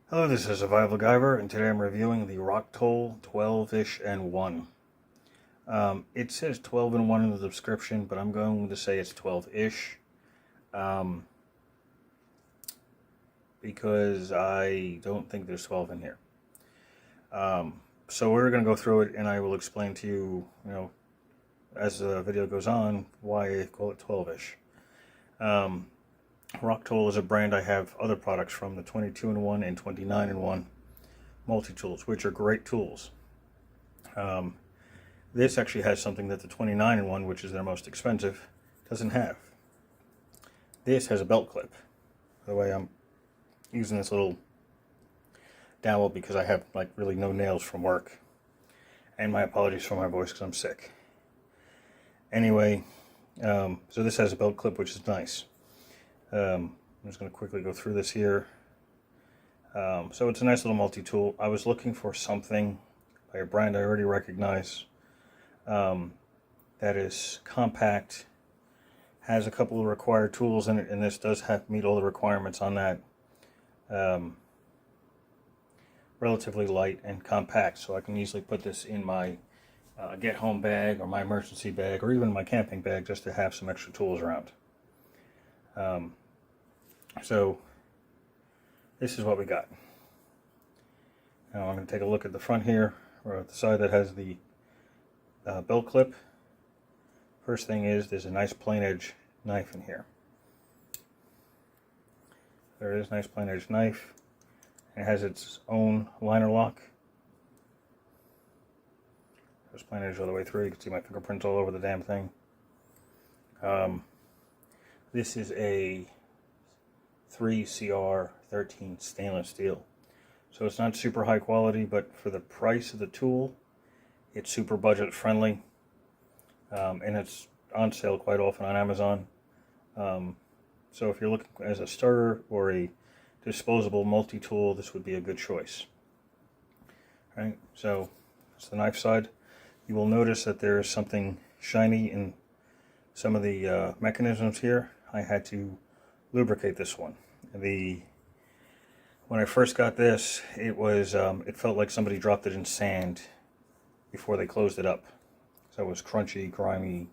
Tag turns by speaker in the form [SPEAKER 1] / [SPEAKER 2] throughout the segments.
[SPEAKER 1] Hello, this is Survival Gyver, and today I'm reviewing the ROCKTOL 12-ish and 1. It says 12 and 1 in the description, but I'm going to say it's 12-ish. Because I don't think there's 12 in here. So we're going to go through it, and I will explain to you, as the video goes on, why I call it 12-ish. ROCKTOL is a brand I have other products from, the 22-in-1 and 29-in-1 multi-tools, which are great tools. This actually has something that the 29-in-1, which is their most expensive, doesn't have. This has a belt clip. By the way, I'm using this little dowel because I have really no nails from work. And my apologies for my voice because I'm sick. Anyway, so this has a belt clip, which is nice. I'm just going to quickly go through this here. So it's a nice little multi-tool. I was looking for something by a brand I already recognize that is compact, has a couple of required tools in it, and this does meet all the requirements on that. Relatively light and compact, so I can easily put this in my get-home bag or my emergency bag or even my camping bag just to have some extra tools around. So this is what we got. Now I'm going to take a look at the front here, or at the side that has the belt clip. First thing is, there's a nice plain edge knife in here. There it is, nice plain edge knife. It has its own liner lock. There's plain edge all the way through. You can see my fingerprints all over the damn thing. This is a 3CR13 stainless steel. So it's not super high quality, but for the price of the tool, it's super budget friendly. And it's on sale quite often on Amazon. So if you're looking as a starter or a disposable multi-tool, this would be a good choice. All right, so that's the knife side. You will notice that there is something shiny in some of the mechanisms here. I had to lubricate this one. When I first got this, it felt like somebody dropped it in sand before they closed it up. So it was crunchy, grimy,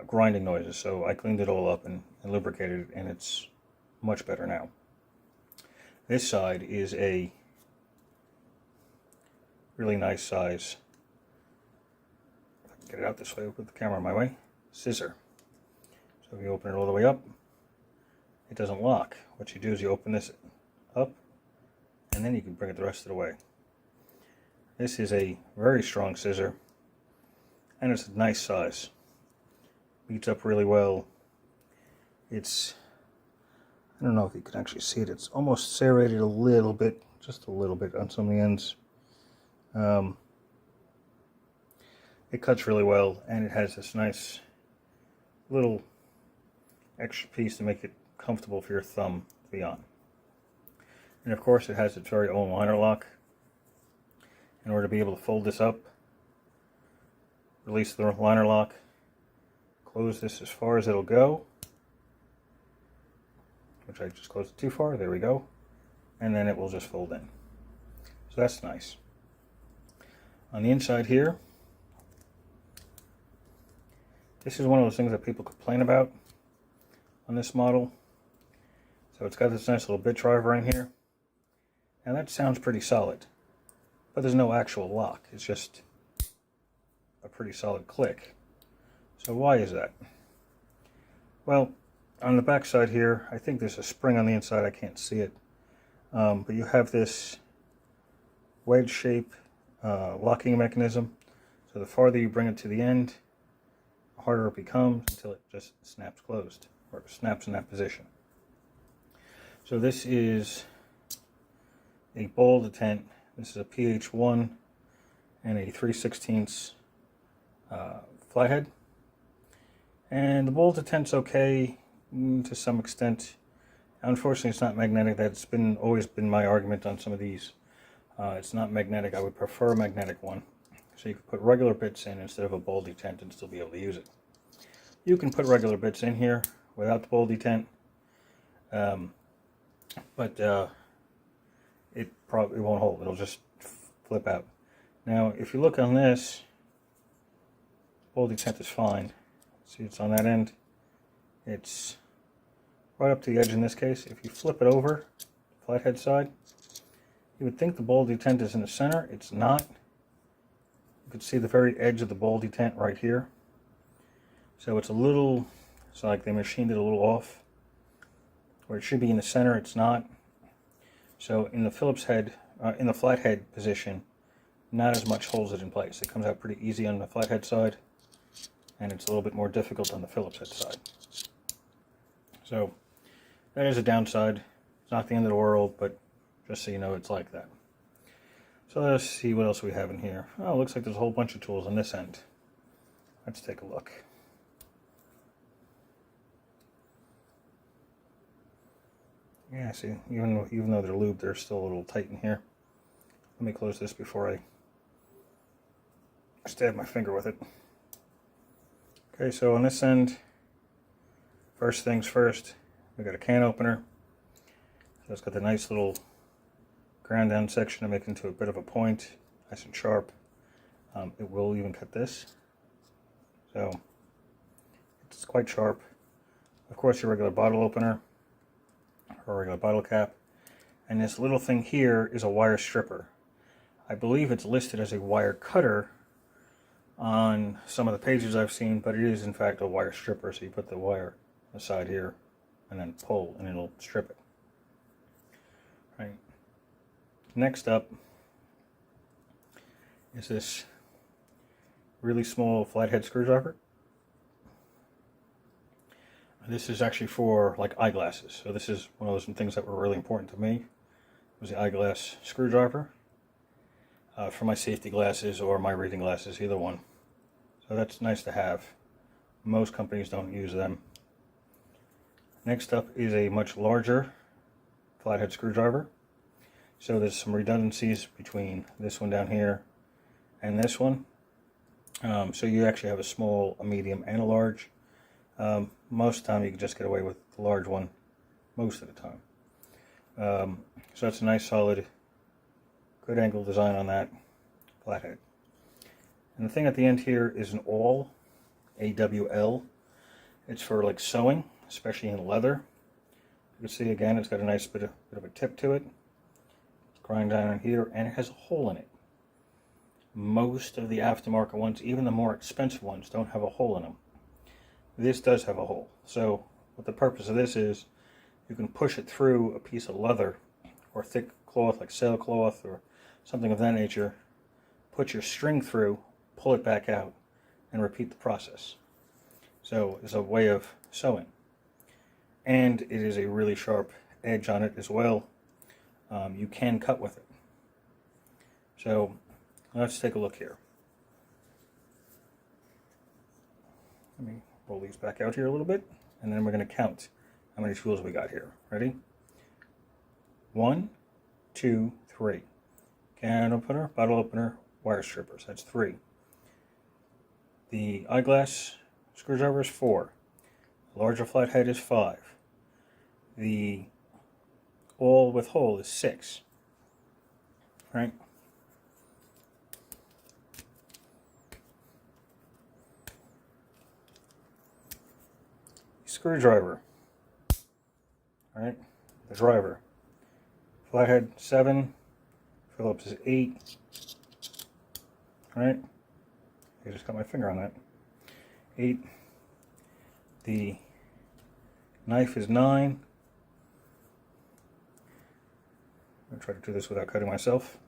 [SPEAKER 1] grinding noises. So I cleaned it all up and lubricated it, and it's much better now. This side is a really nice size. If I can get it out this way, I'll put the camera my way. Scissor. So if you open it all the way up, it doesn't lock. What you do is you open this up, and then you can bring it the rest of the way. This is a very strong scissor, and it's a nice size. Beats up really well. It's, I don't know if you can actually see it, it's almost serrated a little bit, just a little bit on some of the ends. It cuts really well, and it has this nice little extra piece to make it comfortable for your thumb to be on. And of course it has its very own liner lock. In order to be able to fold this up, release the liner lock, close this as far as it'll go, which I just closed it too far, there we go, and then it will just fold in. So that's nice. On the inside here, this is one of those things that people complain about on this model. So it's got this nice little bit driver in here. Now that sounds pretty solid, but there's no actual lock. It's just a pretty solid click. So why is that? Well, on the back side here, I think there's a spring on the inside. I can't see it. But you have this wedge shape locking mechanism. So the farther you bring it to the end, the harder it becomes until it just snaps closed, or snaps in that position. So this is a ball detent. This is a PH1 and a 3/16 flathead. And the ball detent's okay to some extent. Unfortunately, it's not magnetic. That's always been my argument on some of these. It's not magnetic. I would prefer a magnetic one. So you can put regular bits in instead of a ball detent and still be able to use it. You can put regular bits in here without the ball detent. But it probably won't hold. It'll just flip out. Now, if you look on this, ball detent is fine. See, it's on that end. It's right up to the edge in this case. If you flip it over, flathead side, you would think the ball detent is in the center. It's not. You can see the very edge of the ball detent right here. So it's a little, it's like they machined it a little off. Where it should be in the center, it's not. So in the Phillips head, in the flathead position, not as much holds it in place. It comes out pretty easy on the flathead side, and it's a little bit more difficult on the Phillips head side. So that is a downside. It's not the end of the world, but just so you know, it's like that. So let's see what else we have in here. Oh, it looks like there's a whole bunch of tools on this end. Let's take a look. Yeah, see, even though they're lubed, they're still a little tight in here. Let me close this before I stab my finger with it. Okay, so on this end, first things first, we got a can opener. So it's got the nice little ground down section to make it into a bit of a point, nice and sharp. It will even cut this, so it's quite sharp. Of course, your regular bottle opener or a regular bottle cap, and this little thing here is a wire stripper. I believe it's listed as a wire cutter on some of the pages I've seen, but it is in fact a wire stripper. So you put the wire aside here and then pull and it'll strip it. Right. Next up is this really small flathead screwdriver. This is actually for like eyeglasses. So this is one of those things that were really important to me. It was the eyeglass screwdriver for my safety glasses or my reading glasses, either one. So that's nice to have. Most companies don't use them. Next up is a much larger flathead screwdriver. So there's some redundancies between this one down here and this one. So you actually have a small, a medium, and a large. Most of the time you can just get away with the large one, most of the time. So that's a nice solid, good angle design on that flathead. And the thing at the end here is an awl, AWL. It's for like sewing, especially in leather. You can see again, it's got a nice bit of a tip to it. It's grind down in here, and it has a hole in it. Most of the aftermarket ones, even the more expensive ones, don't have a hole in them. This does have a hole. So what the purpose of this is, you can push it through a piece of leather or thick cloth like sailcloth or something of that nature, put your string through, pull it back out, and repeat the process. So it's a way of sewing. And it is a really sharp edge on it as well. You can cut with it. So let's take a look here. Let me roll these back out here a little bit, and then we're going to count how many tools we got here. Ready? 1, 2, 3. Can opener, bottle opener, wire strippers. That's 3. The eyeglass screwdriver is 4. The larger flathead is 5. The awl with hole is 6. Right? Screwdriver. All right, the driver. Flathead 7. Phillips is 8. All right, I just got my finger on that. 8. The knife is 9. I'm going to try to do this without cutting myself.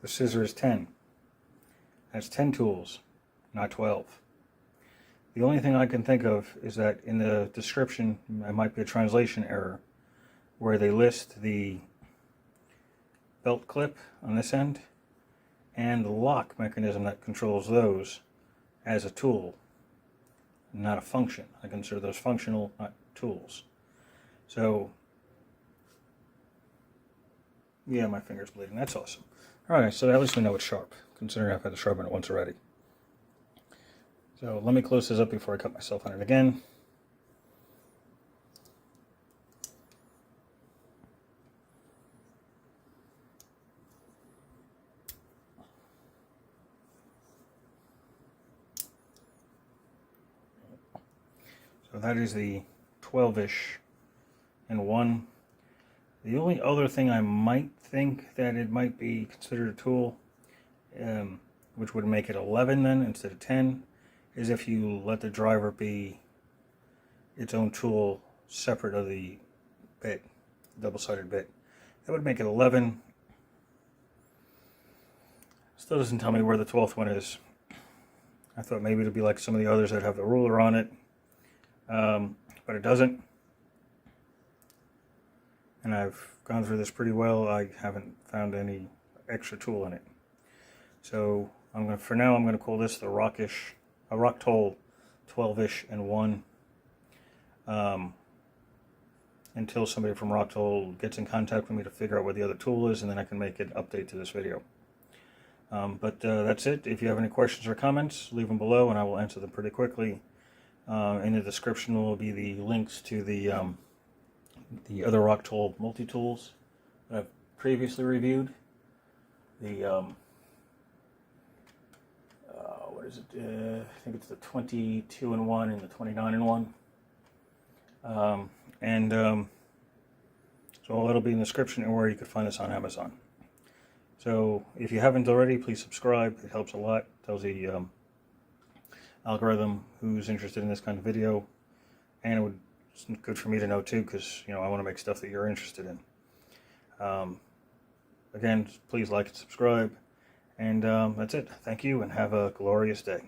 [SPEAKER 1] The scissor is 10. That's 10 tools, not 12. The only thing I can think of is that in the description, there might be a translation error where they list the belt clip on this end and the lock mechanism that controls those as a tool, not a function. I consider those functional, not tools. So, yeah, my finger's bleeding. That's awesome. Alright, so at least we know it's sharp. considering I've had to sharpen it once already. So let me close this up before I cut myself on it again. So that is the 12-ish and 1. The only other thing I might think that it might be considered a tool, which would make it 11 then instead of 10, is if you let the driver be its own tool separate of the bit, double-sided bit. That would make it 11. Still doesn't tell me where the 12th one is. I thought maybe it'd be like some of the others that have the ruler on it. But it doesn't, and I've gone through this pretty well. I haven't found any extra tool in it. So for now I'm going to call this the ROCKTOL 12-ish and 1, until somebody from ROCKTOL gets in contact with me to figure out what the other tool is, and then I can make an update to this video. But that's it. If you have any questions or comments, leave them below and I will answer them pretty quickly. In the description will be the links to the other ROCKTOL multi-tools that I've previously reviewed. The what is it? I think it's the 22 and 1 and the 29 and 1. So all that'll be in the description and where you could find this on Amazon. So if you haven't already, please subscribe. It helps a lot. Tells the algorithm who's interested in this kind of video, and it's good for me to know too, because I want to make stuff that you're interested in. Again, please like and subscribe, and that's it. Thank you and have a glorious day.